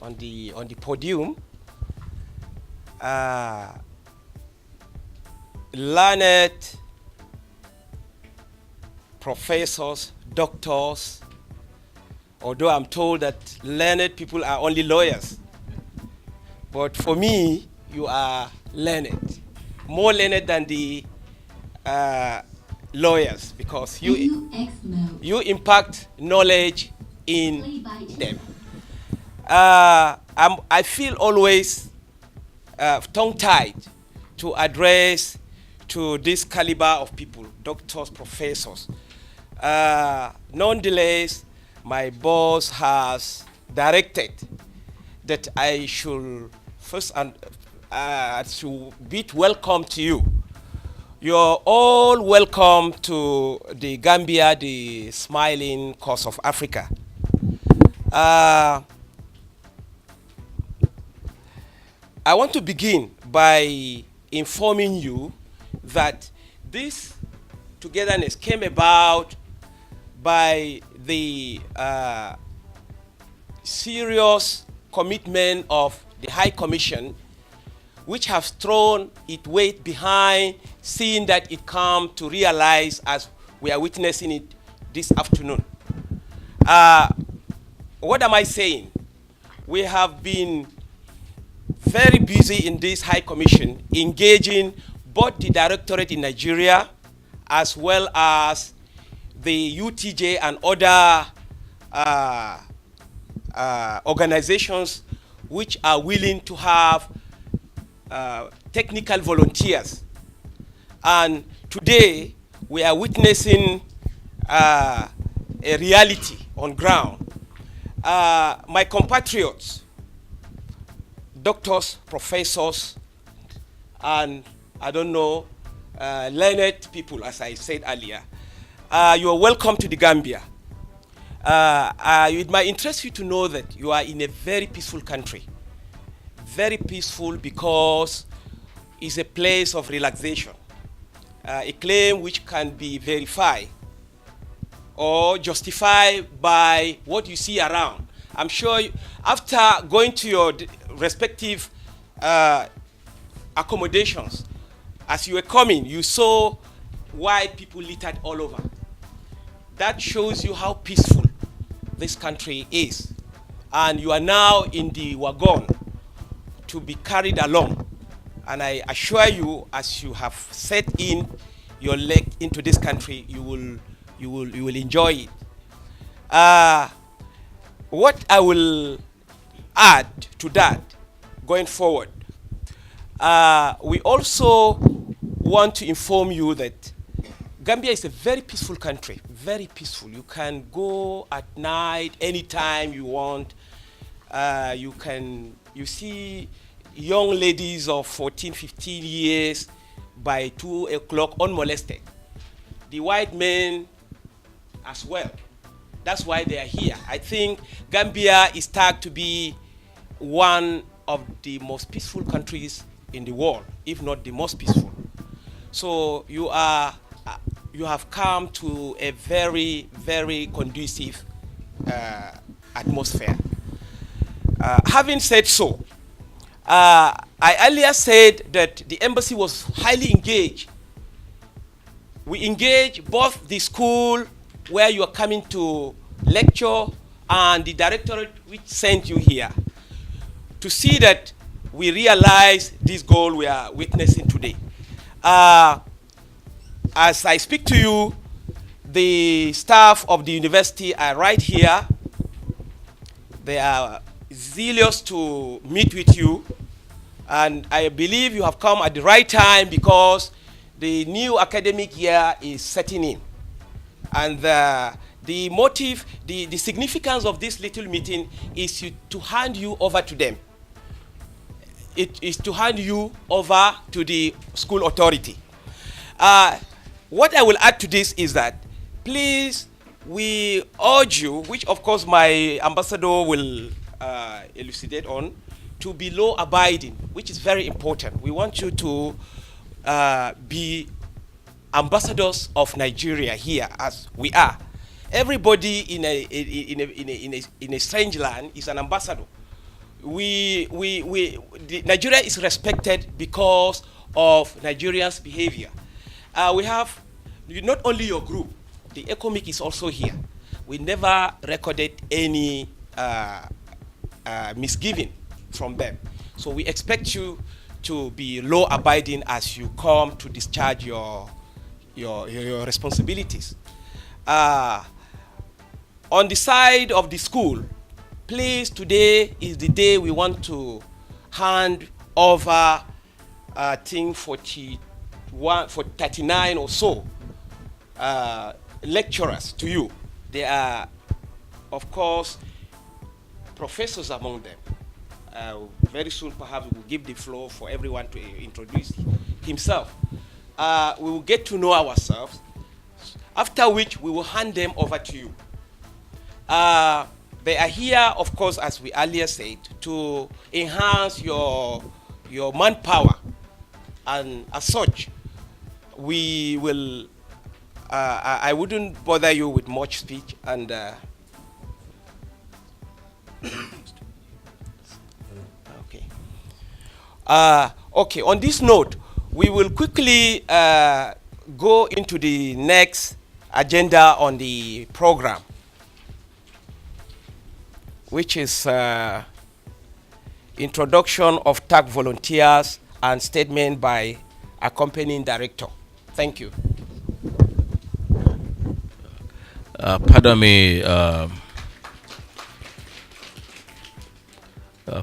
on the podium, learned professors, doctors, although I'm told that learned people are only lawyers. But for me, you are learned, more learned than the lawyers, because you impact knowledge in them. I feel always tongue-tied to address to this caliber of people, doctors, professors. Nonetheless, my boss has directed that I should first to bid welcome to you. You're all welcome to the Gambia, the smiling coast of Africa. I want to begin by informing you that this togetherness came about by the serious commitment of the High Commission, which has thrown its weight behind seeing that it come to realize, as we are witnessing it this afternoon. What am I saying? We have been very busy in this High Commission, engaging both the Directorate in Nigeria as well as the UTJ and other organizations which are willing to have technical volunteers. And today we are witnessing a reality on ground. My compatriots, doctors, professors, and I don't know, learned people, as I said earlier, you are welcome to the Gambia. It might interest you to know that you are in a very peaceful country. Very peaceful because it's a place of relaxation. A claim which can be verified or justified by what you see around. I'm sure after going to your respective accommodations, as you were coming, you saw white people littered all over. That shows you how peaceful this country is. And you are now in the wagon to be carried along. And I assure you, as you have set in your leg into this country, you will enjoy it. What I will add to that going forward, we also want to inform you that Gambia is a very peaceful country, very peaceful. You can go at night anytime you want. You see young ladies of 14, 15 years by 2 o'clock unmolested. The white men as well. That's why they are here. I think Gambia is tagged to be one of the most peaceful countries in the world, if not the most peaceful. So you have come to a very, very conducive atmosphere. Having said so, I earlier said that the embassy was highly engaged. We engage both the school where you are coming to lecture and the directorate which sent you here to see that we realize this goal we are witnessing today. As I speak to you, the staff of the university are right here. They are zealous to meet with you. And I believe you have come at the right time because the new academic year is setting in. And the motive, the significance of this little meeting is to hand you over to them. It is to hand you over to the school authority. What I will add to this is that, please, we urge you, which of course my ambassador will elucidate on, to be law-abiding, which is very important. We want you to be ambassadors of Nigeria here, as we are. Everybody in a strange land is an ambassador. Nigeria is respected because of Nigerians' behavior. We have not only your group, the ECOMIC is also here. We never recorded any misgiving from them. So we expect you to be law-abiding as you come to discharge your responsibilities. On the side of the school, please, today is the day we want to hand over, I think, 39 or so lecturers to you. There are, of course, professors among them. Very soon, perhaps, we will give the floor for everyone to introduce himself. We will get to know ourselves, after which we will hand them over to you. They are here, of course, as we earlier said, to enhance your manpower. And as such, we will, I wouldn't bother you with much speech, and okay, on this note, we will quickly go into the next agenda on the program, which is introduction of TAC volunteers and statement by accompanying director. Thank you.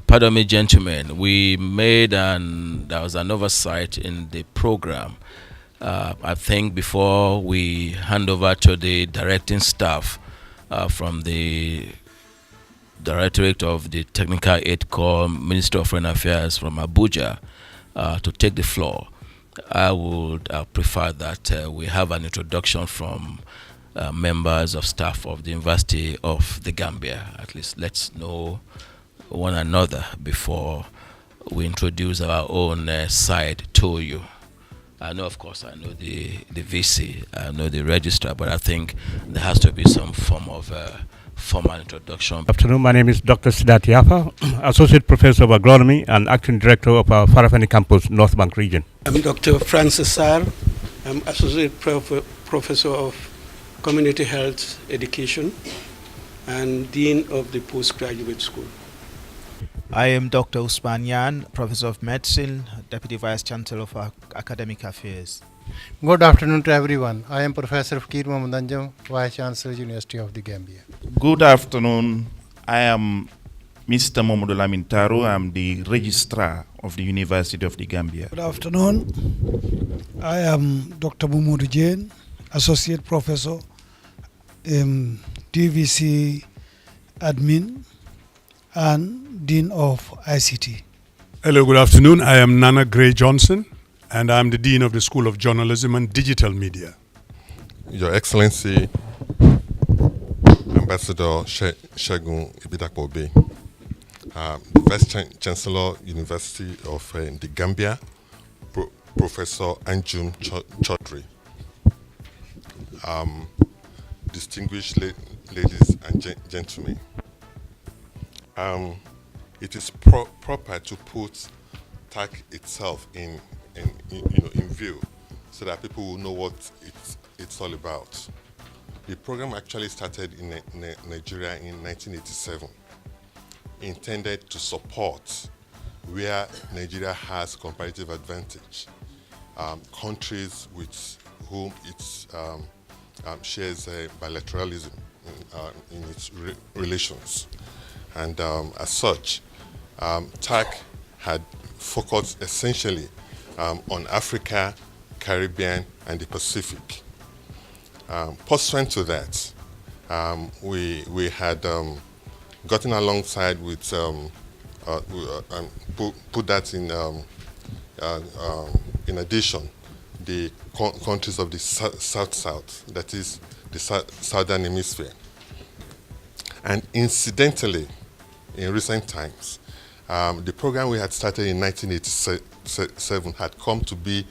Pardon me, gentlemen. We made there was an oversight in the program. I think before we hand over to the directing staff from the Directorate of the Technical Aid Corps, Ministry of Foreign Affairs from Abuja, to take the floor, I would prefer that we have an introduction from members of staff of the University of the Gambia. At least let's know one another before we introduce our own side to you. I know, of course, I know the VC, I know the registrar, but I think there has to be some form of formal introduction. Good afternoon, my name is Dr. Siddharth Yapa, Associate Professor of Agronomy and Acting Director of our Farafeni Campus, North Bank region. I'm Dr. Francis Sarr. I'm Associate Professor of Community Health Education and Dean of the Postgraduate School. I am Dr. Usman Yan, Professor of Medicine, Deputy Vice Chancellor of Academic Affairs. Good afternoon to everyone. I am Professor Fakir Mohammed Anjam, Vice Chancellor, University of the Gambia. Good afternoon. I am Mr. Momodu Lamintaro. I am the Registrar of the University of the Gambia. Good afternoon. I am Dr. Mumudu Jain, Associate Professor, DVC Admin and Dean of ICT. Hello, good afternoon. I am Nana Gray Johnson, and I'm the Dean of the School of Journalism and Digital Media. Your Excellency, Ambassador Segun Ibidapo-Obey, Vice Chancellor, University of the Gambia, Professor Anjum Chaudhry, distinguished ladies and gentlemen. It is proper to put TAC itself in view, so that people will know what it's all about. The program actually started in Nigeria in 1987, intended to support where Nigeria has comparative advantage, countries with whom it shares bilateralism in its relations. And as such, TAC had focused essentially on Africa, Caribbean, and the Pacific. Pursuant to that, we had gotten alongside with put that in addition, the countries of the South, that is the Southern Hemisphere. And incidentally, in recent times, the program we had started in 1987 had come to be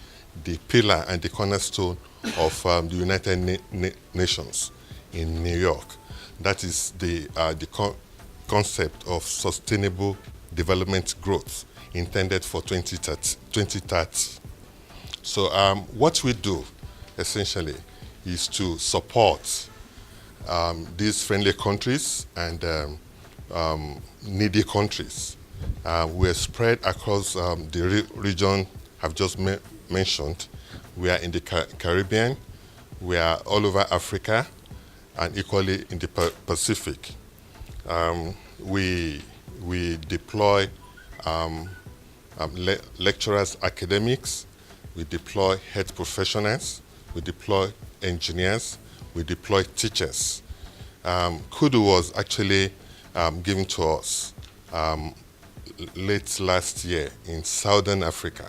the pillar and the cornerstone of the United Nations in New York. That is the concept of sustainable development growth intended for 2030. So what we do essentially is to support these friendly countries and needy countries. We're spread across the region I've just mentioned. We are in the Caribbean, we are all over Africa, and equally in the Pacific. We deploy lecturers, academics, we deploy health professionals, we deploy engineers, we deploy teachers. Kudu was actually given to us late last year in Southern Africa,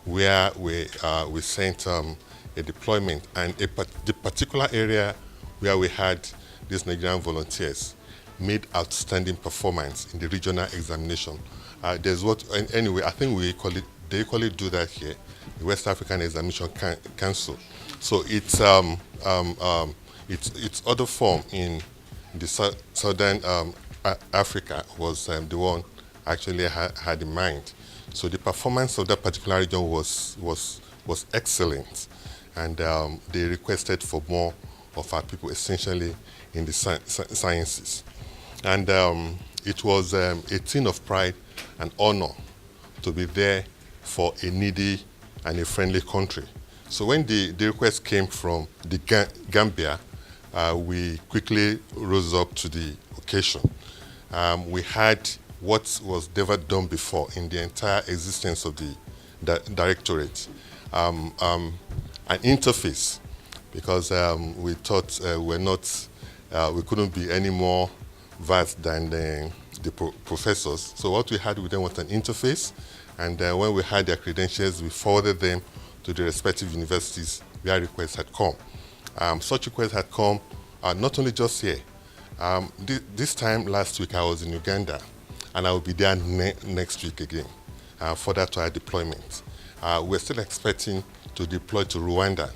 where we sent a deployment, and the particular area where we had these Nigerian volunteers made outstanding performance in the regional examination. There's what, anyway, I think they equally do that here, the West African Examination Council. So it's other form in the Southern Africa was the one actually had in mind. So the performance of that particular region was excellent, and they requested for more of our people, essentially in the sciences. And it was a thing of pride and honor to be there for a needy and a friendly country. So when the request came from the Gambia, we quickly rose up to the occasion. We had what was never done before in the entire existence of the directorate, an interface, because we thought we couldn't be any more vast than the professors. So what we had with them was an interface, and when we had their credentials, we forwarded them to the respective universities where requests had come. Such requests had come not only just here. This time last week I was in Uganda, and I will be there next week again, further to our deployment. We're still expecting to deploy to Rwanda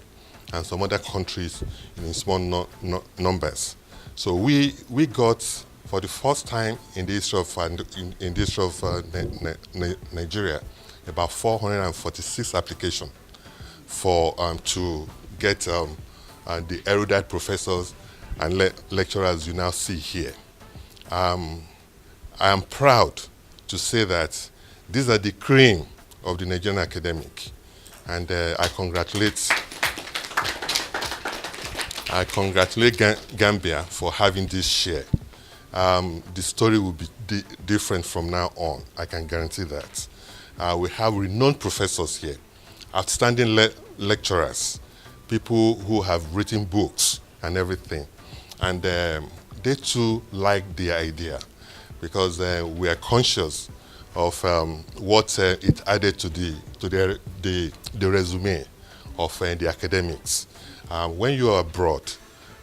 and some other countries in small numbers. So we got, for the first time in the history of Nigeria, about 446 applications to get the erudite professors and lecturers you now see here. I am proud to say that these are the cream of the Nigerian academic, and I congratulate Gambia for having this share. The story will be different from now on, I can guarantee that. We have renowned professors here, outstanding lecturers, people who have written books and everything. And they too like the idea, because we are conscious of what it added to the resume of the academics. When you are abroad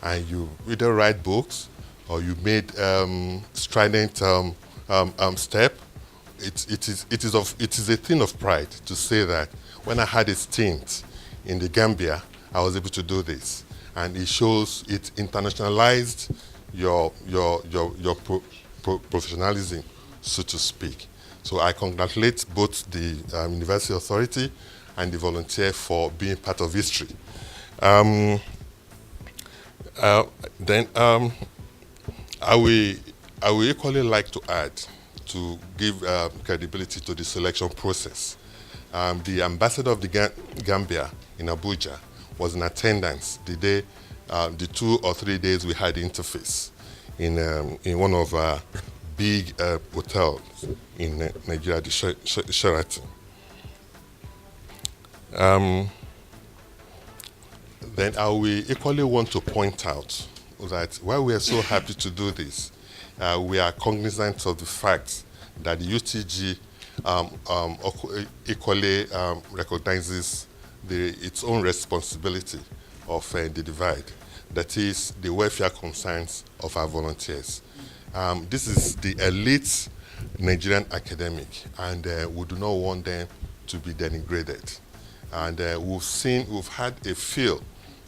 and you either write books or you made strident step, it is a thing of pride to say that when I had a stint in the Gambia, I was able to do this, and it shows it internationalized your professionalism, so to speak. So I congratulate both the University Authority and the volunteer for being part of history. I will equally like to add, to give credibility to the selection process. The ambassador of the Gambia in Abuja was in attendance the day, the 2 or 3 days we had interface in one of our big hotels in Nigeria, the Sheraton. Then I will equally want to point out that while we are so happy to do this, we are cognizant of the fact that the UTG equally recognizes its own responsibility of the divide, that is the welfare concerns of our volunteers. This is the elite Nigerian academic, and we do not want them to be denigrated. And we've had a feel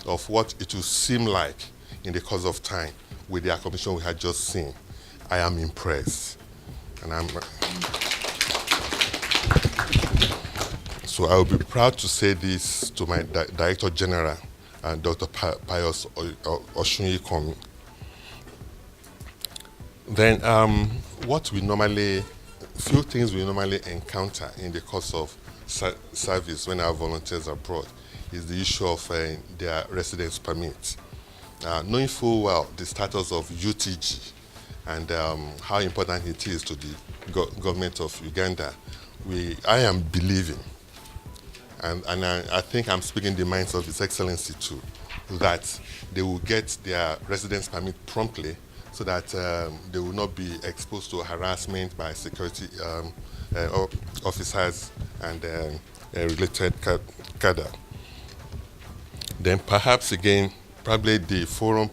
of what it will seem like in the course of time with the accomplishment we had just seen. I am impressed, and I'm. So I will be proud to say this to my Director General, Dr. Pius Oshunyi-Komi. Then few things we normally encounter in the course of service when our volunteers are abroad is the issue of their residence permit. Knowing full well the status of UTG and how important it is to the government of Uganda, I am believing, and I think I'm speaking the minds of His Excellency too, that they will get their residence permit promptly so that they will not be exposed to harassment by security officers and related cadre. Then perhaps again, probably the forum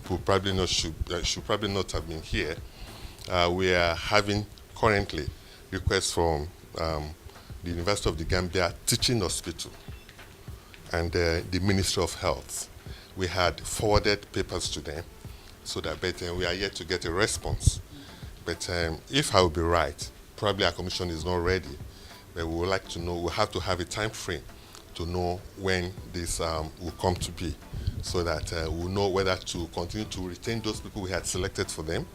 should probably not have been here. We are having currently requests from the University of the Gambia Teaching Hospital and the Ministry of Health. We had forwarded papers to them, so that we are yet to get a response. But if I will be right, probably our commission is not ready, but we would like to know, we have to have a time frame to know when this will come to be, so that we'll know whether to continue to retain those people we had selected for them,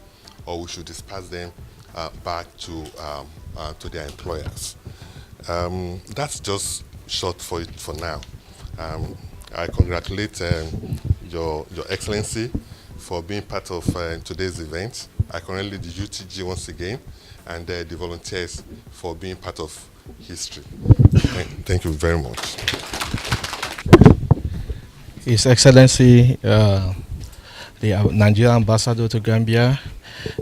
or we should disperse them back to their employers. That's just short for it for now. I congratulate Your Excellency for being part of today's event. I congratulate the UTG once again, and the volunteers for being part of history. Thank you very much. His Excellency, the Nigerian Ambassador to Gambia,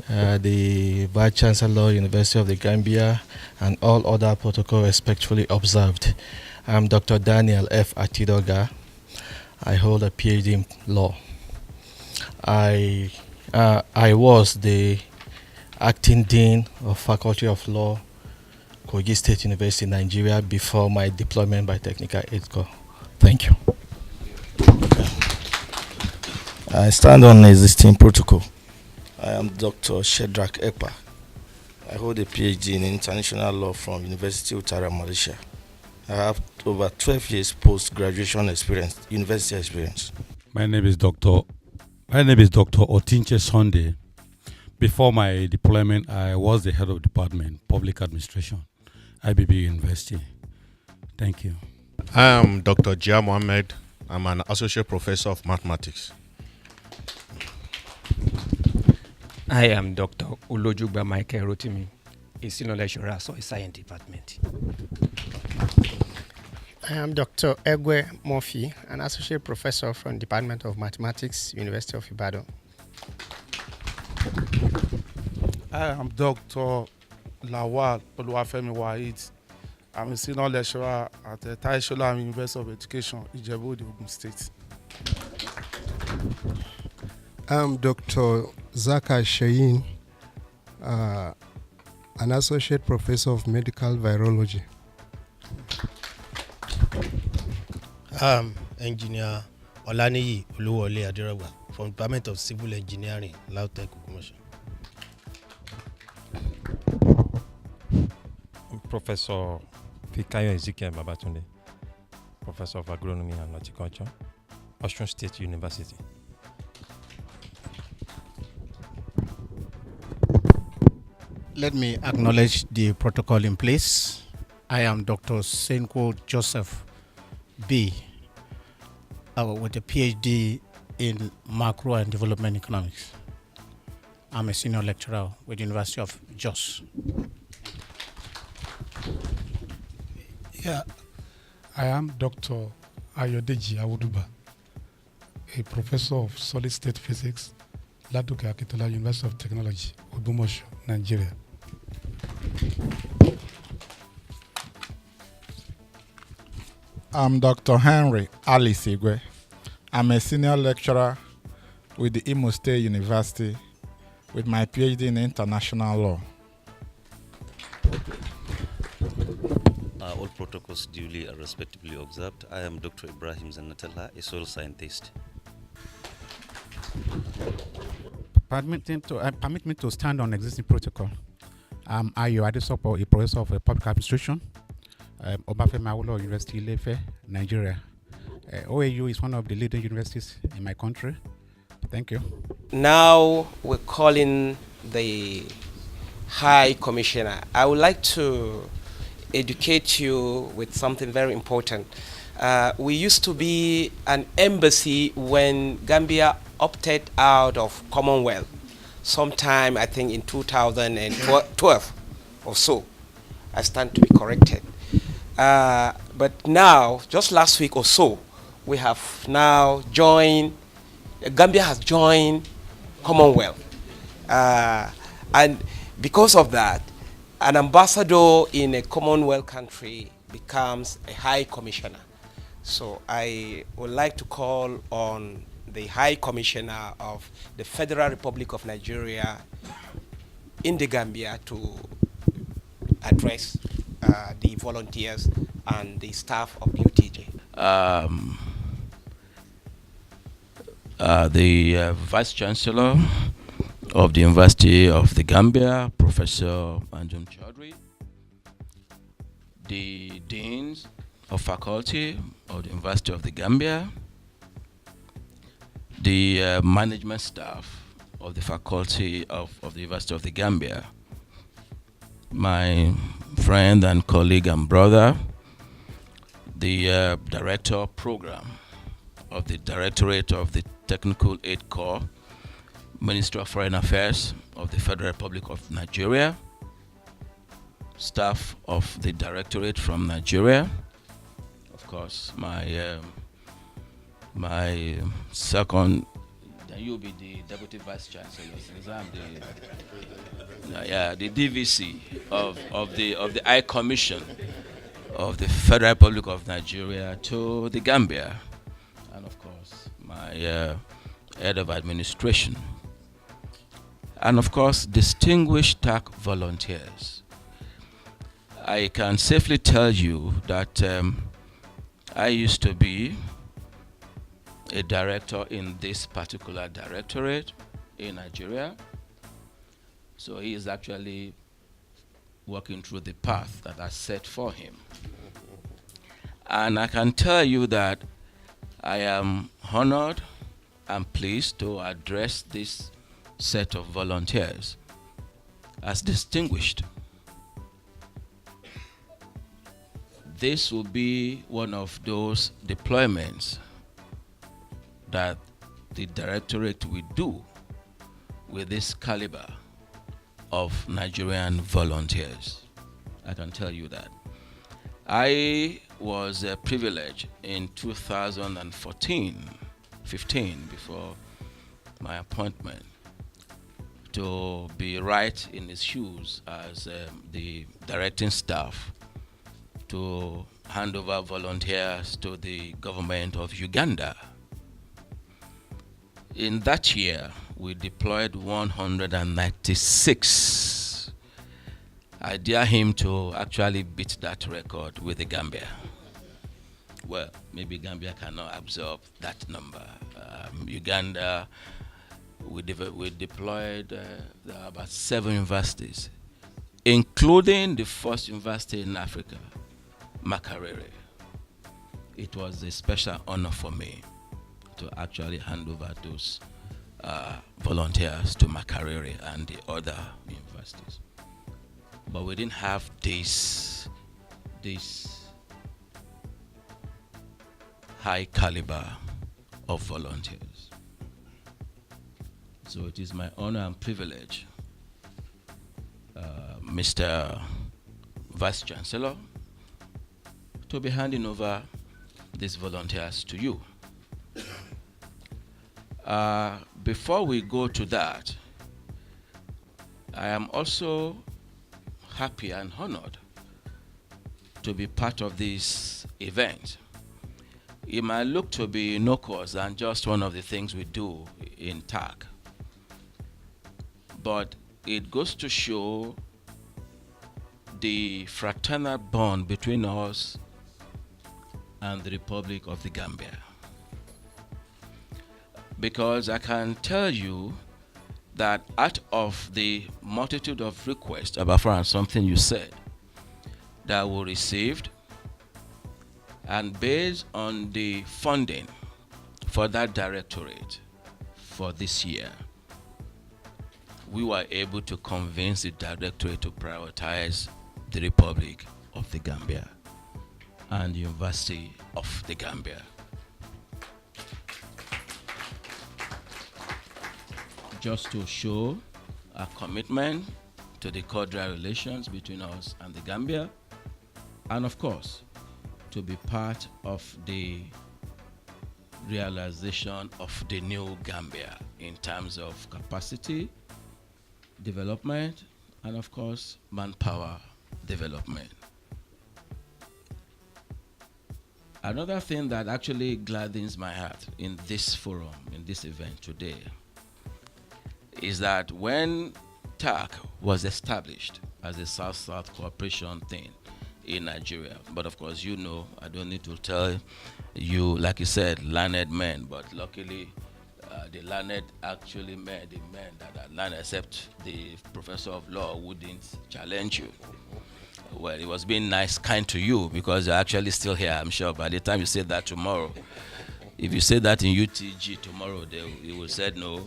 the Vice Chancellor, University of the Gambia, and all other protocol respectfully observed. I'm Dr. Daniel F. Atidoga. I hold a PhD in law. I was the acting dean of Faculty of Law, Kogi State University, Nigeria, before my deployment by Technical Aid Corps. Thank you. I stand on existing protocol. I am Dr. Shedrack Ekpa. I hold a PhD in international law from University of Utara, Malaysia. I have over 12 years post-graduation experience, university experience. My name is Dr. Otinche Sunday. Before my deployment, I was the head of department, public administration, IBB University. Thank you. I am Dr. Jia Mohammed. I'm an associate professor of mathematics. I am Dr. Ulojugba Michael Rotimi, a senior lecturer at Soil Science Department. I am Dr. Egwe Murphy, an associate professor from Department of Mathematics, University of Ibadan. I am Dr. Lawal Oluwafemi Wahid. I'm a senior lecturer at the Tai Solam University of Education, Ijebu, Ogun State. I'm Dr. Zaka Shein, an associate professor of medical virology. I'm Engineer Olaniyi Oluwole Adirogba from Department of Civil Engineering, Lautech, Ogunmosho. Professor Fikayo Ezekiel Babatunde, Professor of Agronomy and Horticulture, Osun State University. Let me acknowledge the protocol in place. I am Dr. Senko Joseph B. With a PhD in macro and development economics. I'm a senior lecturer with the University of Jos. Yeah, I am Dr. Ayodeji Awuduba, a professor of solid state physics, Ladoke Akintola University of Technology, Ogbomosho, Nigeria. I'm Dr. Henry Ali Sigwe. I'm a senior lecturer with the Imo State University with my PhD in international law. All protocols duly and respectively observed. I am Dr. Ibrahim Zanatala, a soil scientist. Permit me to stand on existing protocol. I'm Ayo Adesopo, a professor of public administration Obafemi Awolowo University, Ile-Ife, Nigeria. OAU is one of the leading universities in my country. Thank you. Now we're calling the High Commissioner. I would like to educate you with something very important. We used to be an embassy when Gambia opted out of Commonwealth sometime, I think, in 2012 or so. I stand to be corrected. But now, just last week or so, we have now joined, Gambia has joined Commonwealth. And because of that, an ambassador in a Commonwealth country becomes a High Commissioner. So I would like to call on the High Commissioner of the Federal Republic of Nigeria in the Gambia to address the volunteers and the staff of the UTJ. The Vice Chancellor of the University of the Gambia, Professor Anjum Chaudhry, the Deans of Faculty of the University of the Gambia, the management staff of the Faculty of the University of the Gambia, my friend and colleague and brother, the Director of Program of the Directorate of the Technical Aid Corps, Ministry of Foreign Affairs of the Federal Republic of Nigeria, staff of the Directorate from Nigeria, of course, my second, you'll be the Deputy Vice Chancellor, since I'm the DVC of the High Commission of the Federal Republic of Nigeria to the Gambia, and of course, my head of administration. And of course, distinguished TAC volunteers. I can safely tell you that I used to be a director in this particular directorate in Nigeria. So he is actually walking through the path that I set for him. And I can tell you that I am honored and pleased to address this set of volunteers as distinguished. This will be one of those deployments that the Directorate will do with this caliber of Nigerian volunteers. I can tell you that. I was privileged in 2014-15, before my appointment, to be right in his shoes as the directing staff to hand over volunteers to the government of Uganda. In that year, we deployed 196. I dare him to actually beat that record with the Gambia. Well, maybe Gambia cannot absorb that number. Uganda, we deployed about 7 universities, including the first university in Africa, Makerere. It was a special honor for me to actually hand over those volunteers to Makerere and the other universities. But we didn't have this high caliber of volunteers. So it is my honor and privilege, Mr. Vice Chancellor, to be handing over these volunteers to you. Before we go to that, I am also happy and honored to be part of this event. It might look to be innocuous and just one of the things we do in TAC, but it goes to show the fraternal bond between us and the Republic of the Gambia. Because I can tell you that out of the multitude of requests, about 400 and something you said, that we received And based on the funding for that directorate for this year, we were able to convince the directorate to prioritize the Republic of the Gambia and the University of the Gambia. Just to show our commitment to the cordial relations between us and the Gambia, and of course, to be part of the realization of the new Gambia in terms of capacity development and of course manpower development. Another thing that actually gladdens my heart in this forum, in this event today, is that when TAC was established as a South-South cooperation thing in Nigeria, but of course you know, I don't need to tell you, like you said, learned men, but luckily the learned actually men, the men that are learned, except the professor of law wouldn't challenge you. Well, it was being nice, kind to you because you're actually still here, I'm sure. By the time you say that tomorrow, if you say that in UTG tomorrow, they will say no.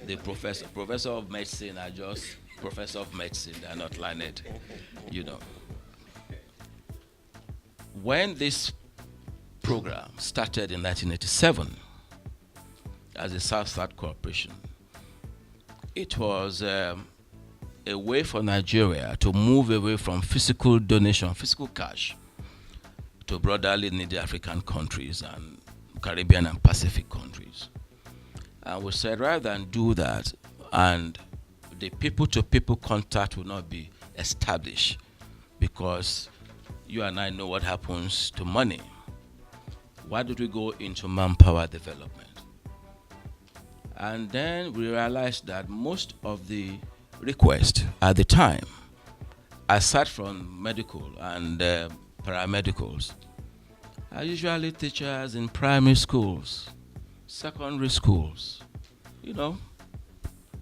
The professor of medicine are just professor of medicine. They are not learned, you know. When this program started in 1987 as a South-South cooperation, it was a way for Nigeria to move away from physical donation, physical cash, to brotherly needy African countries and Caribbean and Pacific countries. And we said rather than do that and the people-to-people contact will not be established because you and I know what happens to money. Why did we go into manpower development? And then we realized that most of the requests at the time, aside from medical and paramedicals, are usually teachers in primary schools, secondary schools, you know,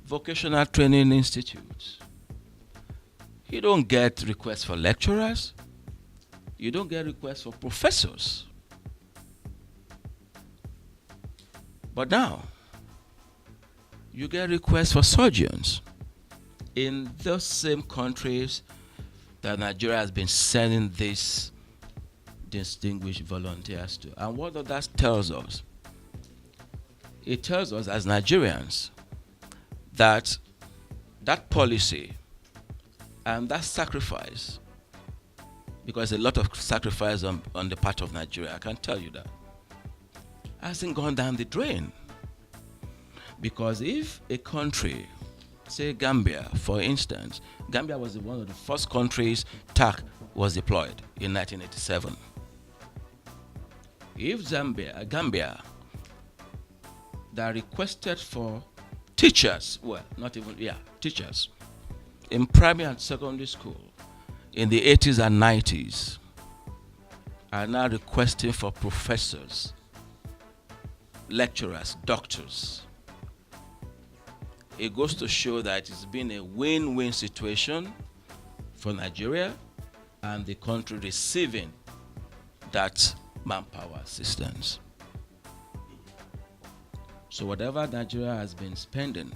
vocational training institutes. You don't get requests for lecturers. You don't get requests for professors. But now, you get requests for surgeons in those same countries that Nigeria has been sending these distinguished volunteers to. And what does that tells us? It tells us as Nigerians that that policy and that sacrifice, because a lot of sacrifice on the part of Nigeria, I can tell you that, hasn't gone down the drain. Because if a country, say Gambia, for instance, Gambia was one of the first countries TAC was deployed in 1987. If Gambia, that requested for teachers, well, not even, teachers, in primary and secondary school in the 80s and 90s, are now requesting for professors, lecturers, doctors. It goes to show that it's been a win-win situation for Nigeria and the country receiving that manpower assistance. So whatever Nigeria has been spending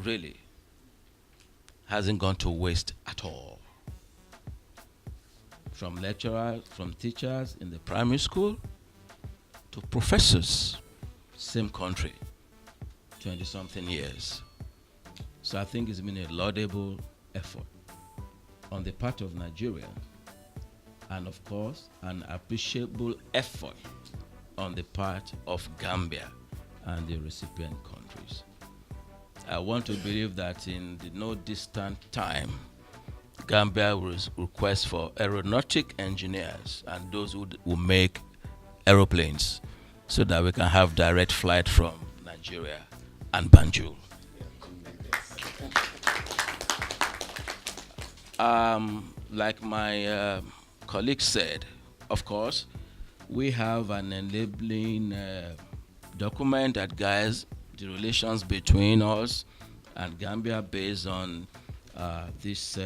really hasn't gone to waste at all. From lecturers, from teachers in the primary school to professors, same country, 20-something years. So I think it's been a laudable effort on the part of Nigeria and of course an appreciable effort on the part of Gambia and the recipient countries. I want to believe that in the no distant time, Gambia will request for aeronautic engineers and those who will make aeroplanes so that we can have direct flight from Nigeria and Banjul. Like my colleague said, of course, we have an enabling document that guides the relations between us and Gambia based on this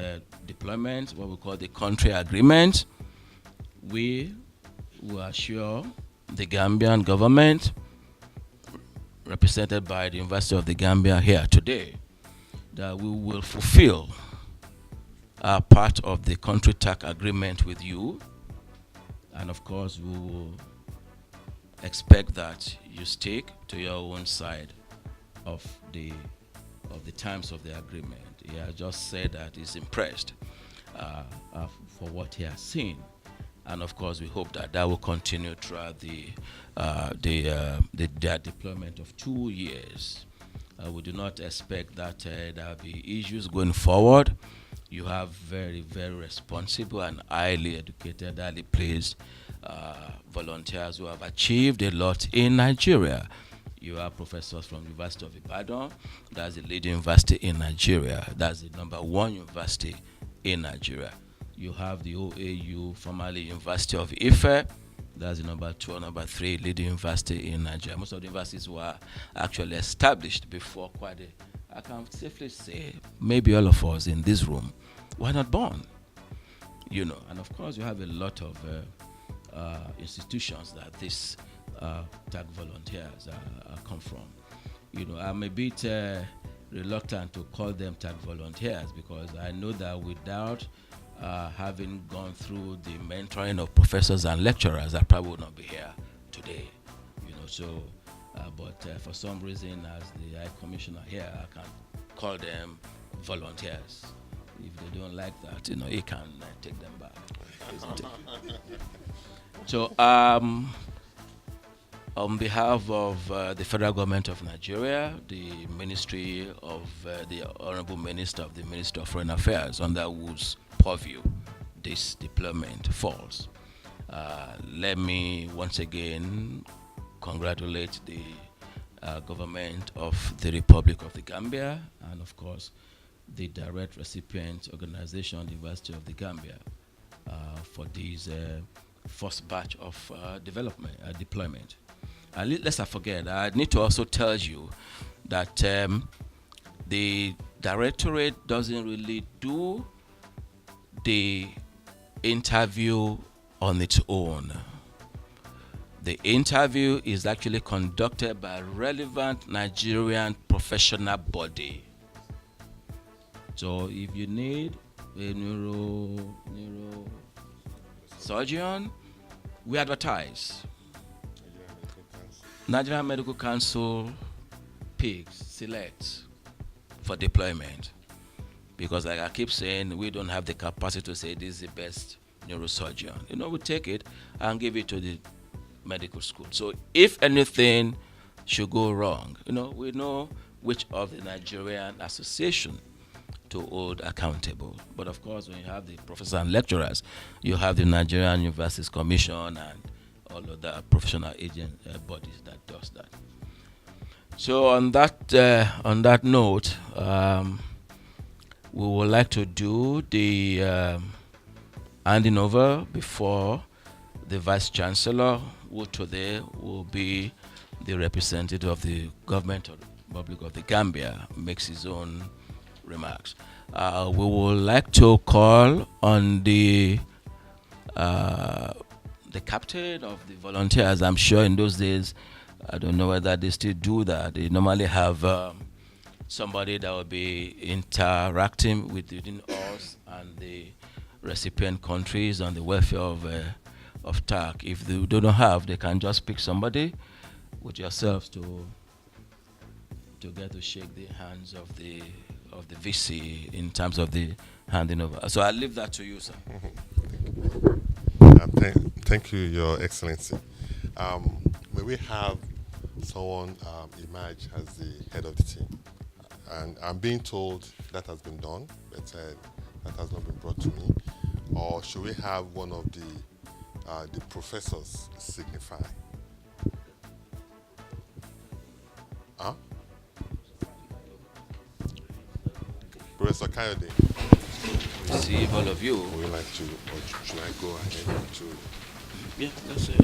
deployment, what we call the country agreement. We we assure the Gambian government, represented by the University of the Gambia here today, that we will fulfill our part of the country tax agreement with you, and of course we will expect that you stick to your own side of the terms of the agreement. He has just said that he's impressed for what he has seen, and of course we hope that that will continue throughout their deployment of 2 years. We do not expect that there will be issues going forward. You have very, very responsible and highly educated, highly placed volunteers who have achieved a lot in Nigeria. You have professors from University of Ibadan. That's the leading university in Nigeria. That's the #1 university in Nigeria. You have the OAU, formerly University of Ife. That's the #2 or #3 leading university in Nigeria. Most of the universities were actually established before I can safely say, maybe all of us in this room were not born. You know, and of course you have a lot of institutions that these tag volunteers come from. You know, I'm a bit reluctant to call them tag volunteers because I know that without having gone through the mentoring of professors and lecturers, I probably would not be here today. You know, so but for some reason, as the High Commissioner here, I can call them volunteers. If they don't like that, you know, he can take them back. Isn't it? So, on behalf of the federal government of Nigeria, the Ministry of the Honorable Minister of the Ministry of Foreign Affairs, under whose purview this deployment falls, let me once again congratulate the government of the Republic of the Gambia and, of course, the direct recipient organization, the University of the Gambia, for this first batch of deployment. And lest I forget, I need to also tell you that the directorate doesn't really do the interview on its own. The interview is actually conducted by a relevant Nigerian professional body. So if you need a neurosurgeon, we advertise. Nigerian Medical Council picks, selects for deployment. Because like I keep saying, we don't have the capacity to say this is the best neurosurgeon. You know, we take it and give it to the medical school. So if anything should go wrong, you know, we know which of the Nigerian association to hold accountable. But of course, when you have the professors and lecturers, you have the Nigerian Universities Commission and all of the professional bodies that does that. So on that note, we would like to do the handing over before the Vice Chancellor, who today will be the representative of the government of the Republic of the Gambia, makes his own remarks. We would like to call on the captain of the volunteers. I'm sure in those days, I don't know whether they still do that. They normally have somebody that will be interacting within us and the recipient countries on the welfare of TAC. If they don't have, they can just pick somebody with yourselves to get to shake the hands of the VC in terms of the handing over. So I'll leave that to you, sir. Thank you, Your Excellency. May we have someone emerge as the head of the team? And I'm being told that has been done, but that has not been brought to me. Or should we have one of the professors signify? Huh? Professor Kayode. Receive all of you. Would you like to, or should I go ahead to? Yeah, that's it.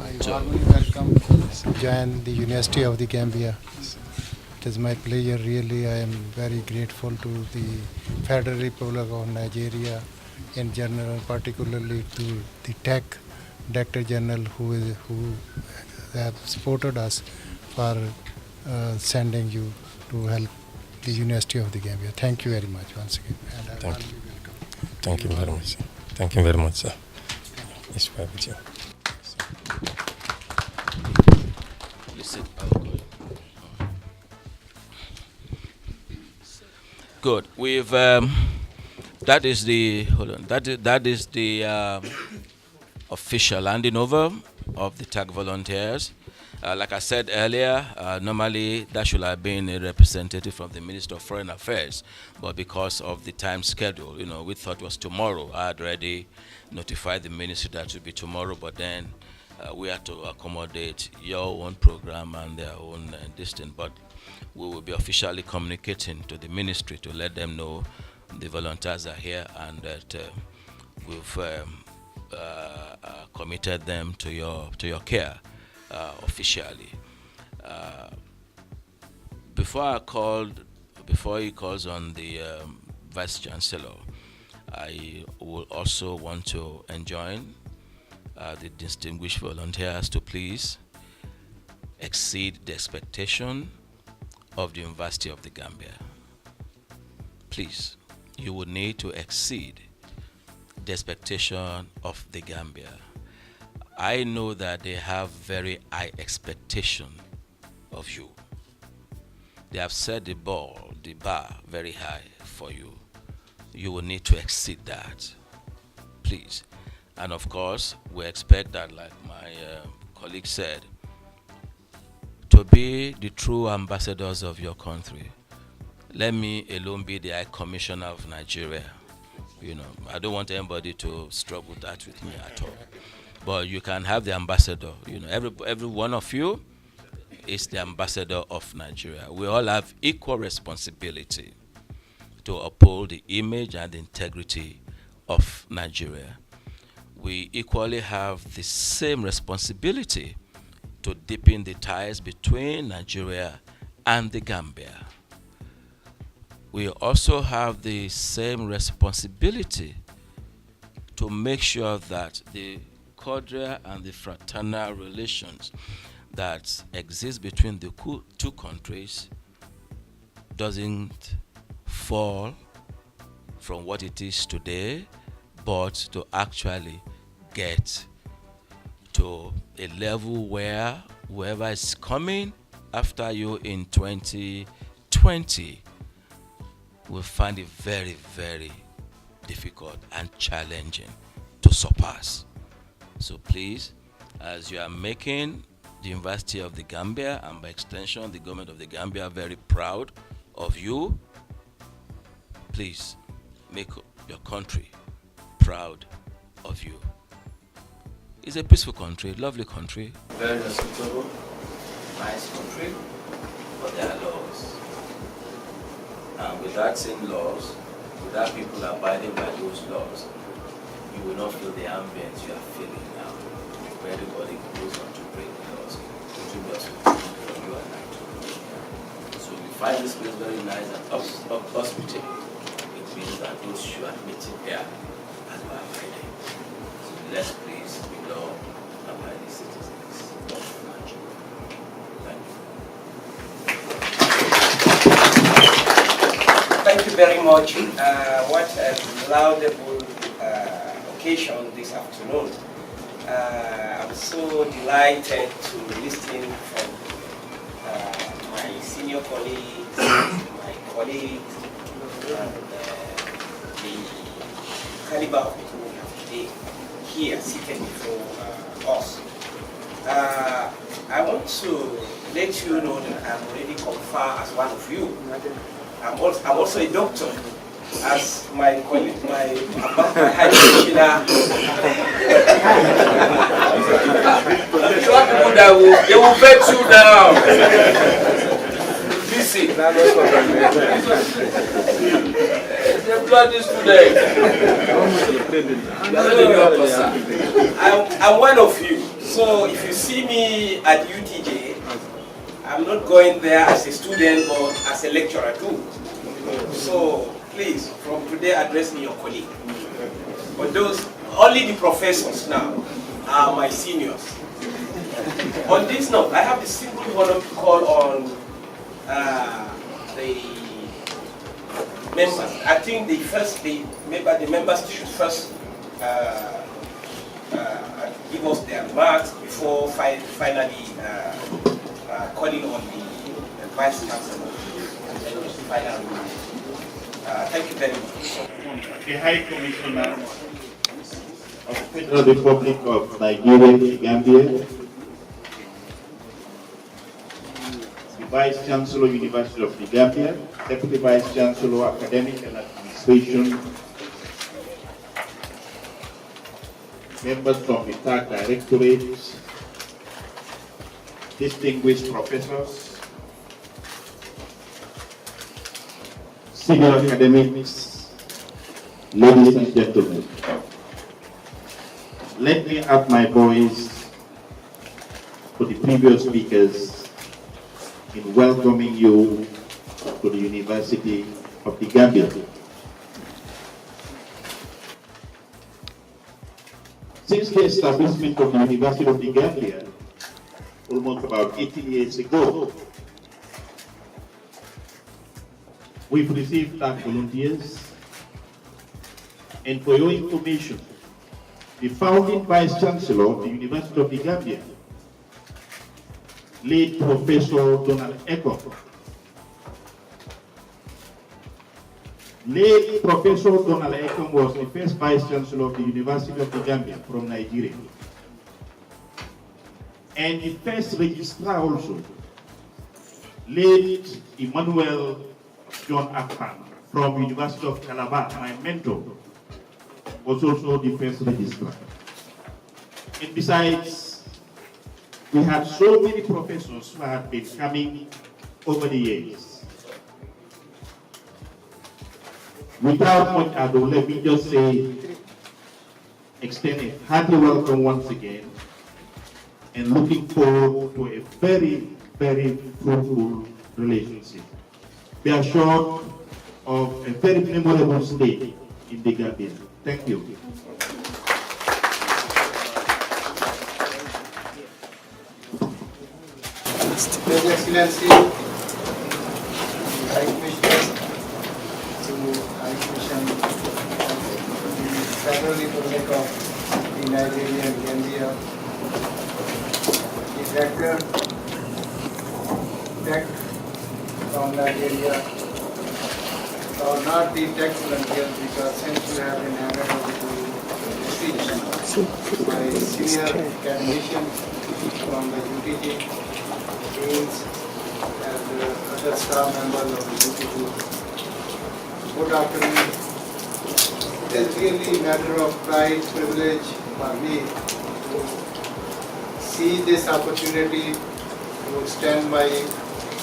I warmly welcome to join the University of the Gambia. It is my pleasure, really. I am very grateful to the Federal Republic of Nigeria in general, particularly to the tech Director General who have supported us for sending you to help the University of the Gambia. Thank you very much once again. And Thank you. Thank you very much. Thank you very much, sir. It's fine with you. Listen. Good. We've that is the official handing over of the TAG volunteers. Like I said earlier, normally that should have been a representative from the Minister of Foreign Affairs, but because of the time schedule, we thought it was tomorrow. I had already notified the ministry that it would be tomorrow, but then we had to accommodate your own program and their own distance. But we will be officially communicating to the ministry to let them know the volunteers are here and that we've committed them to your care officially. Before he calls on the Vice Chancellor, I will also want to enjoin the distinguished volunteers to please exceed the expectation of the University of the Gambia. Please, you will need to exceed the expectation of the Gambia. I know that they have very high expectation of you. They have set the bar very high for you. You will need to exceed that, please. And of course, we expect that, like my colleague said, to be the true ambassadors of your country. Let me alone be the High Commissioner of Nigeria. I don't want anybody to struggle that with me at all. But you can have the ambassador. Every one of you is the ambassador of Nigeria. We all have equal responsibility to uphold the image and the integrity of Nigeria. We equally have the same responsibility to deepen the ties between Nigeria and the Gambia. We also have the same responsibility to make sure that the cordial and the fraternal relations that exist between the two countries doesn't fall from what it is today, but to actually get to a level where whoever is coming after you in 2020 will find it very, very difficult and challenging to surpass. So please, as you are making the University of the Gambia, and by extension the government of the Gambia, very proud of you, please make your country proud of you. It's a peaceful country, lovely country, very respectable, nice country, but there are laws. And with that same laws, without people abiding by those laws, you will not feel the ambience you are feeling now. Where everybody goes on to break the laws, it will be also for you and I too. So we find this place very nice and hospitable. It means that those who are meeting here are abiding. So let's please be law-abiding citizens of Nigeria. Thank you. Thank you very much. What a laudable occasion this afternoon. I'm so delighted to listen from my senior colleagues, my colleagues, and the caliber of people we have today here seated before us. I want to let you know that I'm already confirmed as one of you. I'm also a doctor, as my colleague, my high commissioner. People that they will vet you down. Listen, the bloody student. I'm one of you. So if you see me at UTJ, I'm not going there as a student or as a lecturer too. So please, from today, address me your colleague. But those, only the professors now. are my seniors. On this note, I have the simple honor to call on the members. I think the members should first give us their remarks before finally calling on the Vice Chancellor. Thank you very much. The High Commissioner of the Federal Republic of Nigeria, the Gambia, the Vice Chancellor, University of the Gambia, Deputy Vice Chancellor, Academic and Administration, members from the TAG Directorate, distinguished professors, senior academics, ladies and gentlemen. Let me add my voice to the previous speakers in welcoming you to the University of the Gambia. Since the establishment of the University of the Gambia, almost about 18 years ago, we've received TAG volunteers, and for your information, the founding Vice Chancellor of the University of the Gambia, late Professor Donald Eko. Late Professor Donald Eko was the first Vice Chancellor of the University of the Gambia from Nigeria, and the first Registrar also, late Emmanuel John Akpan from University of Calabar, my mentor, was also the first registrar. And besides, we had so many professors who had been coming over the years. Without much ado, let me just say, extend a hearty welcome once again, and looking forward to a very, very fruitful relationship. Be assured of a very memorable stay in the Gambia. Thank you. Your Excellency, High Commissioner to High Commission of the Federal Republic of the Nigeria and Gambia, the Director, Tech from Nigeria, or not the tech volunteers, because since you have been handed over to distinction by senior academicians from the UTG, deans, and other staff members of the UTG. Good afternoon. It is really a matter of pride, privilege for me to see this opportunity to extend my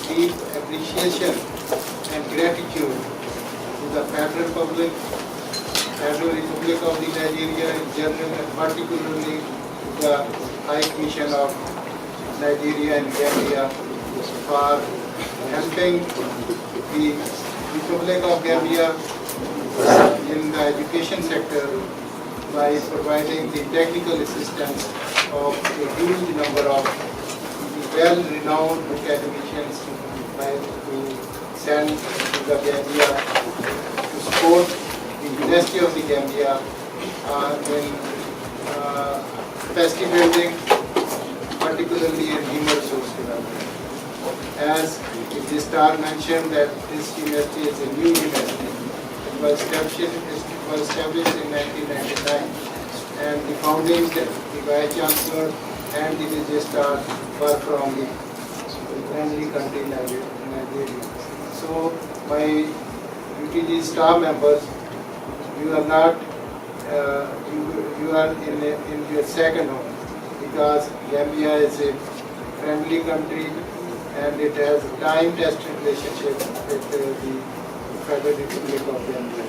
deep appreciation and gratitude to the Federal Republic of the Nigeria in general, and particularly to the High Commission of Nigeria and Gambia for helping the Republic of Gambia in the education sector by providing the technical assistance of a huge number of well-renowned academicians to send to the Gambia to support the University of the Gambia in capacity building, particularly in human resource development. As the star mentioned that this university is a new university. It was established in 1999, and the founding, the Vice Chancellor and the registrar were from the friendly country Nigeria. So my UTG staff members, you are not, you are in your second home, because Gambia is a friendly country and it has a time-tested relationship with the Federal Republic of Gambia.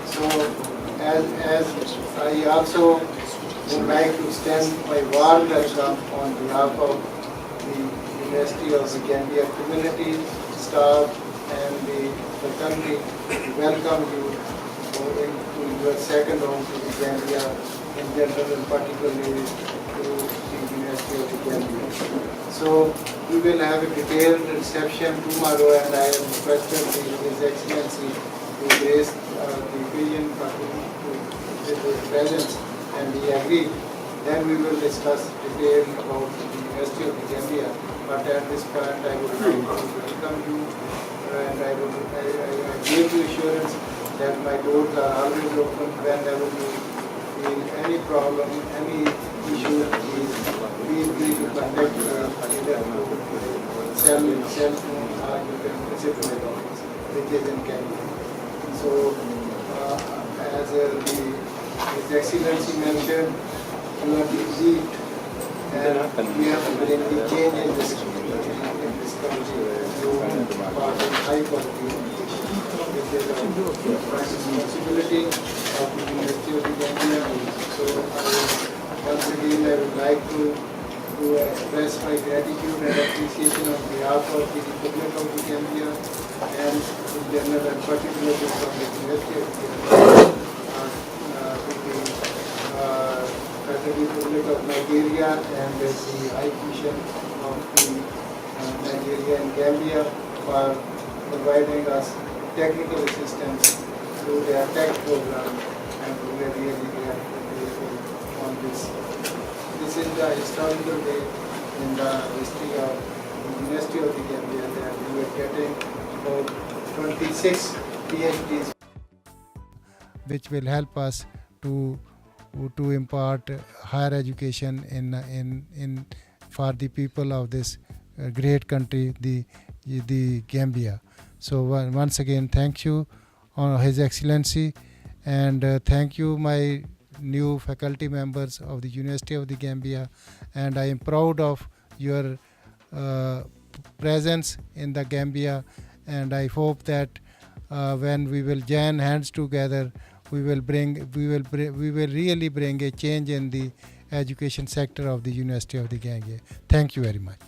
So as I also would like to extend my warm welcome on behalf of the University of the Gambia community, staff, and the country, to welcome you into your second home to the Gambia in general, and particularly to University of the Gambia. So we will have a detailed reception tomorrow, and I have requested His Excellency to grace the occasion with his presence, and he agreed. Then we will discuss detail about the University of the Gambia. But at this point, I would like to welcome you, and I give you assurance that my doors are always open whenever you feel any problem, any issue, please feel free to contact either cell phone or you can visit my office, which is in Canada. So, as His Excellency mentioned, you are deep, and we have to bring the change in this country. You are in high quality. It is a responsibility of the University of the Gambia. So, once again, I would like to express my gratitude and appreciation on behalf of the Republic of the Gambia and in general and particularly from the University of the Gambia, Federal Republic of Nigeria and the High Commission of the Nigeria and Gambia for providing us technical assistance through their tech program, and we are really grateful on this. This is the historical day in the history of the University of the Gambia that we are getting about 26 PhDs, which will help us to impart higher education in for the people of this great country, the Gambia. So once again, thank you, His Excellency, and thank you, my new faculty members of the University of the Gambia, and I am proud of your presence in the Gambia, and I hope that when we will join hands together, we will really bring a change in the education sector of the University of the Gambia. Thank you very much.